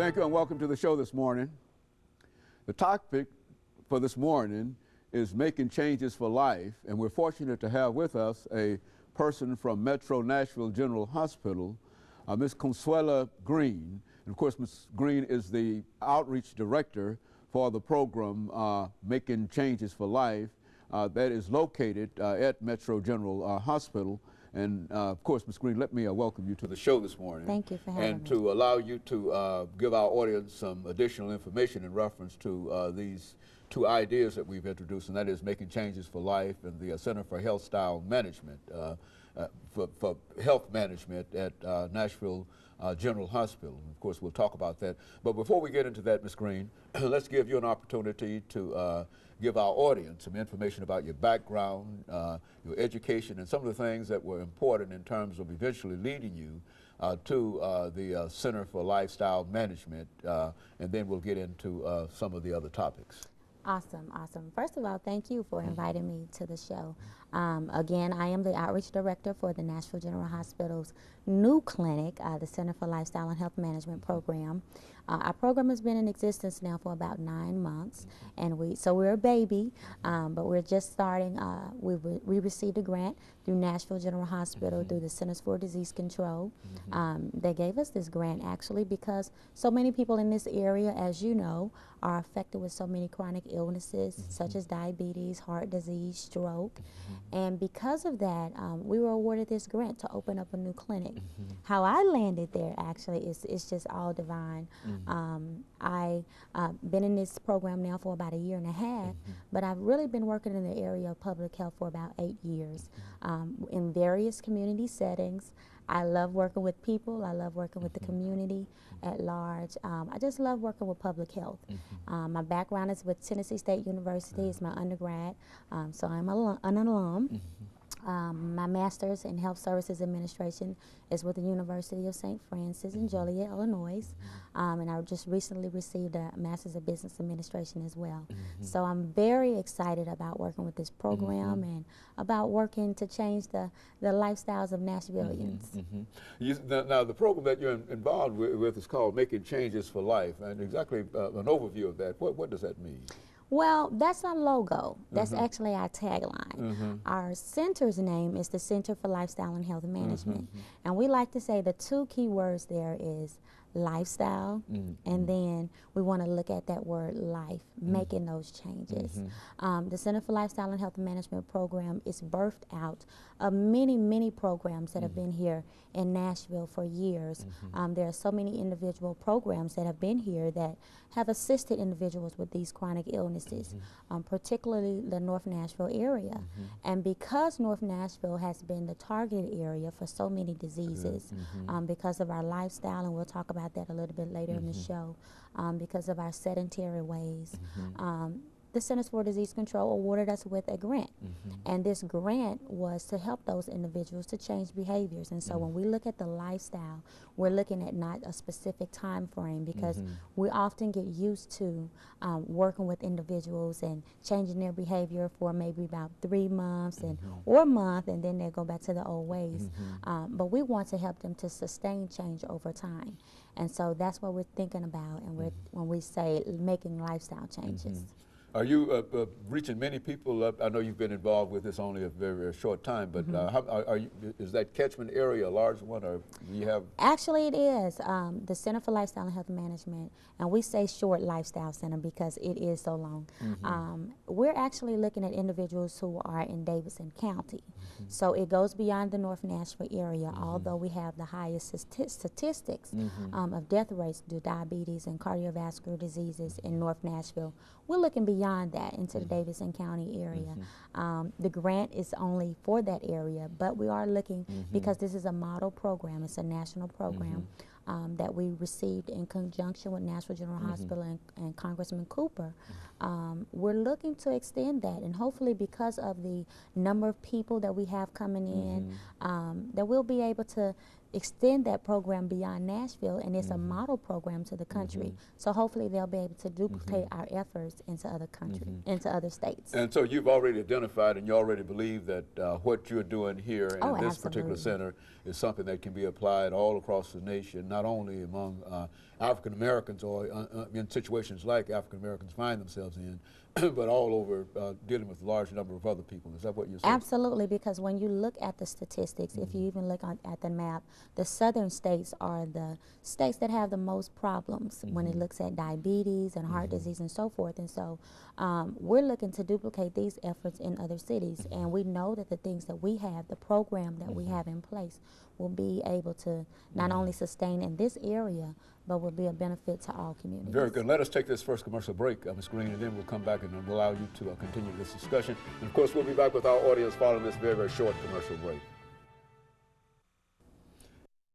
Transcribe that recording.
Thank you and welcome to the show this morning. The topic for this morning is making changes for life, and we're fortunate to have with us a person from Metro Nashville General Hospital, Ms. Consuela Greene. And of course, Ms. Greene is the outreach director for the program Making Changes for Life that is located at Metro General Hospital. And of course, Ms. Greene, let me welcome you to the show this morning. Thank you for having me. And to allow you to give our audience some additional information in reference to these two ideas that we've introduced, and that is Making Changes for Life and the Center for Health Style Management, for health management at Nashville General Hospital. And of course, we'll talk about that. But before we get into that, Ms. Greene, let's give you an opportunity to give our audience some information about your background, your education, and some of the things that were important in terms of eventually leading you to the Center for Lifestyle Management, and then we'll get into some of the other topics. Awesome, awesome. First of all, thank you for inviting me to the show. Again, I am the outreach director for the Nashville General Hospital's new clinic, the Center for Lifestyle and Health Management program. Our program has been in existence now for about 9 months, and we're a baby, but we're just starting. We received a grant through Nashville General Hospital through the Centers for Disease Control. They gave us this grant actually because so many people in this area, as you know, are affected with so many chronic illnesses such as diabetes, heart disease, stroke. And because of that, we were awarded this grant to open up a new clinic. How I landed there actually is just all divine. I've been in this program now for about 1.5 years, but I've really been working in the area of public health for about 8 years in various community settings. I love working with people. I love working with the community at large. I just love working with public health. My background is with Tennessee State University. It's my undergrad, so I'm an alum. My master's in Health Services Administration is with the University of St. Francis in Joliet, Illinois, and I just recently received a Master's of Business Administration as well. So I'm very excited about working with this program and about working to change the lifestyles of Nashvillians. Now, the program that you're involved with is called Making Changes for Life, and exactly an overview of that. What does that mean? Well, that's our logo. That's actually our tagline. Our center's name is the Center for Lifestyle and Health Management. And we like to say the two key words there is lifestyle, and then we want to look at that word life, making those changes. The Center for Lifestyle and Health Management program is birthed out of many programs that have been here in Nashville for years. There are so many individual programs that have been here that have assisted individuals with these chronic illnesses, particularly the North Nashville area. And because North Nashville has been the targeted area for so many diseases, because of our lifestyle, and we'll talk about that a little bit later in the show, because of our sedentary ways, the Centers for Disease Control awarded us with a grant. And this grant was to help those individuals to change behaviors. And so when we look at the lifestyle, we're looking at not a specific time frame, because we often get used to working with individuals and changing their behavior for maybe about 3 months or a month, and then they go back to the old ways. But we want to help them to sustain change over time. And so that's what we're thinking about, and when we say making lifestyle changes. Are you reaching many people? I know you've been involved with this only a very short time, but is that catchment area a large one, or do you have? Actually, it is. The Center for Lifestyle and Health Management, and we say short lifestyle center because it is so long. We're actually looking at individuals who are in Davidson County. So it goes beyond the North Nashville area, although we have the highest statistics of death rates due to diabetes and cardiovascular diseases in North Nashville. We're looking beyond that into the Davidson County area. The grant is only for that area, but we are looking, because this is a model program, it's a national program that we received in conjunction with Nashville General Hospital and Congressman Cooper. We're looking to extend that, and hopefully because of the number of people that we have coming in, that we'll be able to extend that program beyond Nashville, and it's a model program to the country. So hopefully they'll be able to duplicate our efforts into other into other states. And so you've already identified and you already believe that what you're doing here in this particular center is something that can be applied all across the nation, not only among African Americans or in situations like African Americans find themselves in, but all over dealing with a large number of other people. Is that what you're saying? Absolutely, because when you look at the statistics, if you even look at the map, the southern states are the states that have the most problems when it looks at diabetes and heart disease and so forth. And so we're looking to duplicate these efforts in other cities. And we know that the things that we have, the program that we have in place, will be able to not only sustain in this area, but will be a benefit to all communities. Very good. Let us take this first commercial break, Ms. Greene, and then we'll come back and we'll allow you to continue this discussion. And of course, we'll be back with our audience following this very, very short commercial break.